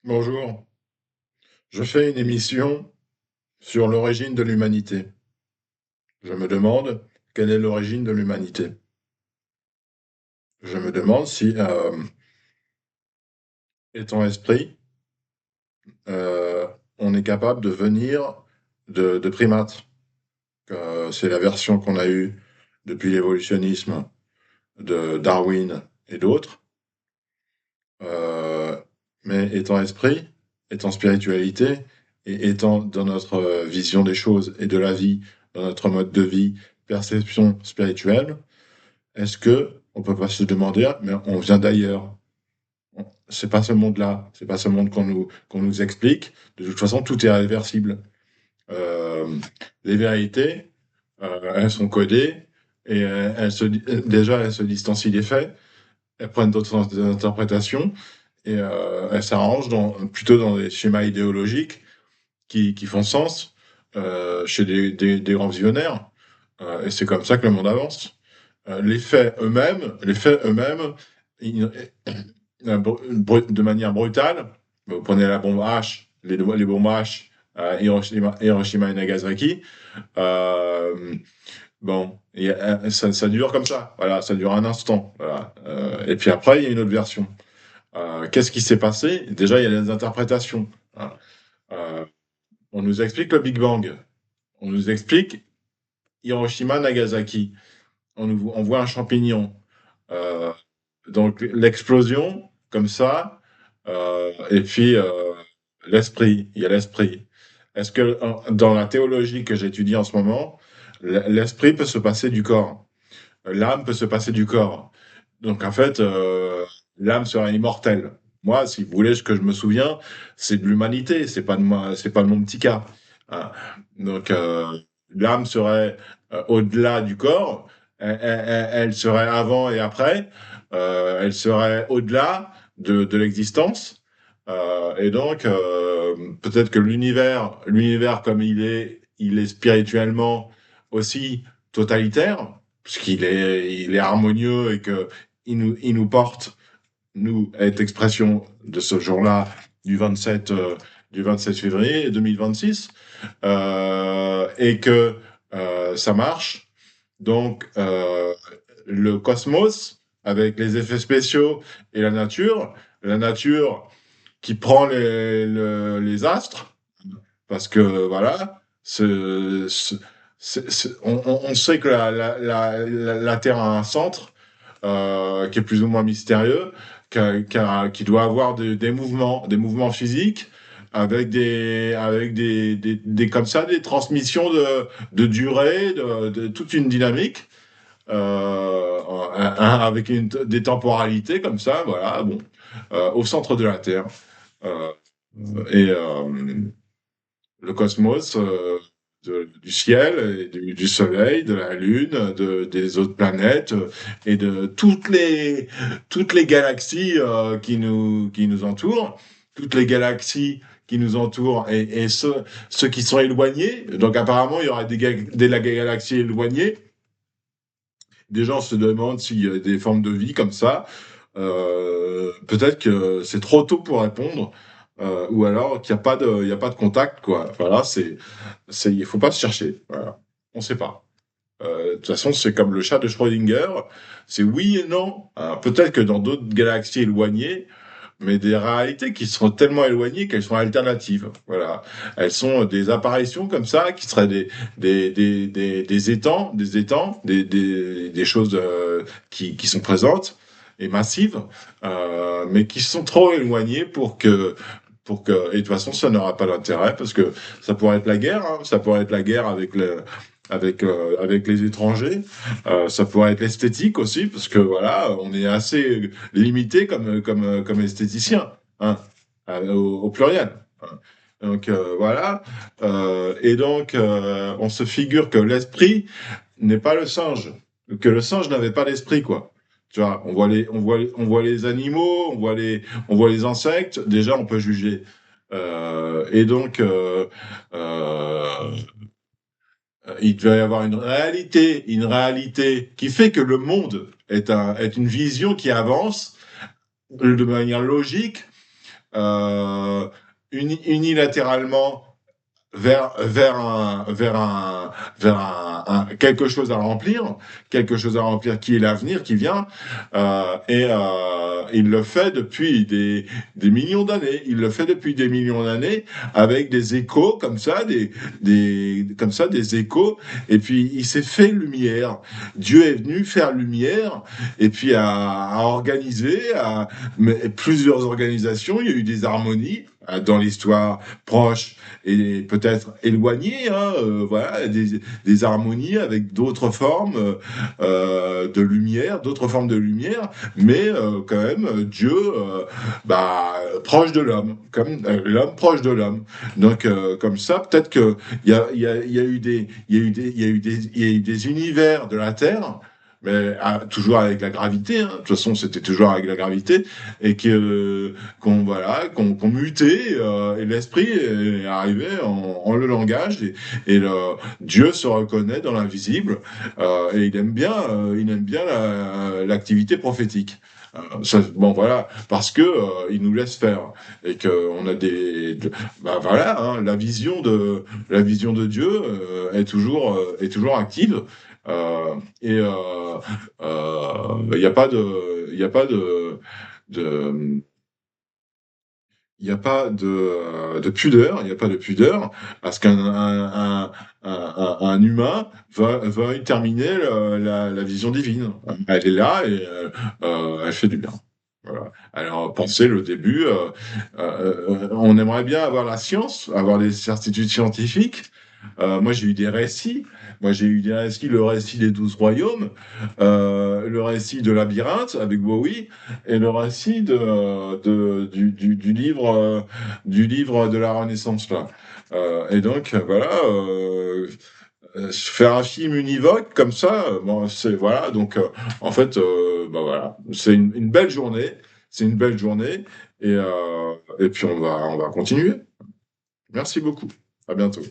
Bonjour, je fais une émission sur l'origine de l'humanité. Je me demande quelle est l'origine de l'humanité. Je me demande si, étant esprit, euh, on est capable de venir de primates. C'est la version qu'on a eue depuis l'évolutionnisme de Darwin et d'autres. Euh, mais étant esprit, étant spiritualité, et étant dans notre vision des choses et de la vie, dans notre mode de vie, perception spirituelle, est-ce que on peut pas se demander, mais on vient d'ailleurs? C'est pas ce monde-là, c'est pas ce monde qu'on nous explique. De toute façon, tout est réversible. Euh, les vérités, elles sont codées et déjà elles se distancient des faits, elles prennent d'autres interprétations et elles s'arrangent plutôt dans des schémas idéologiques qui font sens chez des grands visionnaires. Et c'est comme ça que le monde avance. Les faits eux-mêmes, ils- de manière brutale, vous prenez la bombe H, les bombes H à Hiroshima et Nagasaki, euh, bon, ça dure comme ça, voilà, ça dure un instant, voilà. Et puis après, il y a une autre version. Qu'est-ce qui s'est passé? Déjà, il y a des interprétations. Hein. Euh, on nous explique le Big Bang, on nous explique Hiroshima, Nagasaki, on voit un champignon. Euh, donc l'explosion, comme ça, et puis l'esprit, il y a l'esprit. Est-ce que dans la théologie que j'étudie en ce moment, l'esprit peut se passer du corps, l'âme peut se passer du corps. Donc en fait, l'âme serait immortelle. Moi, si vous voulez, ce que je me souviens, c'est de l'humanité, c'est pas de moi, c'est pas de mon petit cas. Hein. Donc l'âme serait au-delà du corps, elle serait avant et après, elle serait au-delà de l'existence. Et donc peut-être que l'univers comme il est spirituellement aussi totalitaire puisqu'il est harmonieux et que il nous porte, nous, à être expression de ce jour-là, du 27 février 2026, et que ça marche. Donc, le cosmos, avec les effets spéciaux et la nature qui prend les astres, parce que voilà, on sait que la Terre a un centre qui est plus ou moins mystérieux, qui doit avoir des mouvements physiques avec comme ça, des transmissions de durée, de toute une dynamique, avec des temporalités comme ça, voilà, bon, au centre de la Terre. Euh, et le cosmos du ciel, et du soleil, de la lune, des autres planètes et de toutes les galaxies qui nous entourent, toutes les galaxies qui nous entourent et ceux qui sont éloignés. Donc apparemment, il y aura des galaxies éloignées. Des gens se demandent s'il y a des formes de vie comme ça. Peut-être que c'est trop tôt pour répondre, ou alors qu'il n'y a pas il y a pas de contact, quoi. Voilà, il faut pas se chercher. Voilà. On sait pas. De toute façon, c'est comme le chat de Schrödinger. C'est oui et non. Alors, peut-être que dans d'autres galaxies éloignées, mais des réalités qui seront tellement éloignées qu'elles sont alternatives. Voilà. Elles sont des apparitions comme ça, qui seraient des choses qui sont présentes et massives, mais qui sont trop éloignées et de toute façon, ça n'aura pas d'intérêt parce que ça pourrait être la guerre, hein, ça pourrait être la guerre avec les étrangers, ça pourrait être l'esthétique aussi parce que voilà, on est assez limité comme esthéticien, hein, au pluriel. Hein. Donc voilà, et donc on se figure que l'esprit n'est pas le singe, que le singe n'avait pas d'esprit quoi. Tu vois, on voit les animaux, on voit les insectes. Déjà, on peut juger. Et donc, il doit y avoir une réalité qui fait que le monde est une vision qui avance de manière logique, heu, unilatéralement vers quelque chose à remplir, qui est l'avenir qui vient, il le fait depuis des millions d'années. Il le fait depuis des millions d'années avec des échos comme ça, des échos. Et puis il s'est fait lumière. Dieu est venu faire lumière et puis à organiser plusieurs organisations. Il y a eu des harmonies dans l'histoire proche et peut-être éloignées, hein, voilà, des harmonies avec d'autres formes de lumière, mais quand même Dieu, bah, proche de l'homme, comme l'homme proche de l'homme. Donc comme ça, peut-être que il y a eu il y a eu des univers de la Terre. Mais toujours avec la gravité, hein. De toute façon, c'était toujours avec la gravité, et qu'on muté, et l'esprit est arrivé en le langage, Dieu se reconnaît dans l'invisible, et il aime bien l'activité prophétique. Bon voilà, parce que il nous laisse faire et que on a bah voilà, hein, la vision de Dieu est toujours active, et il n'y a pas il y a pas de il n'y a pas de pudeur, il n'y a pas de pudeur, parce qu'un humain va terminer la vision divine. Elle est là et elle fait du bien. Voilà. Alors, pensez le début, on aimerait bien avoir la science, avoir des certitudes scientifiques. Moi, j'ai eu des récits. Moi, j'ai eu des récits, le récit des 12 royaumes, le récit de Labyrinthe avec Bowie, et le récit du livre de la Renaissance, là. Et donc, voilà, faire un film univoque comme ça, bon, c'est, voilà, donc, en fait, bah voilà, c'est une belle journée, c'est une belle journée, et puis on va continuer. Merci beaucoup. À bientôt.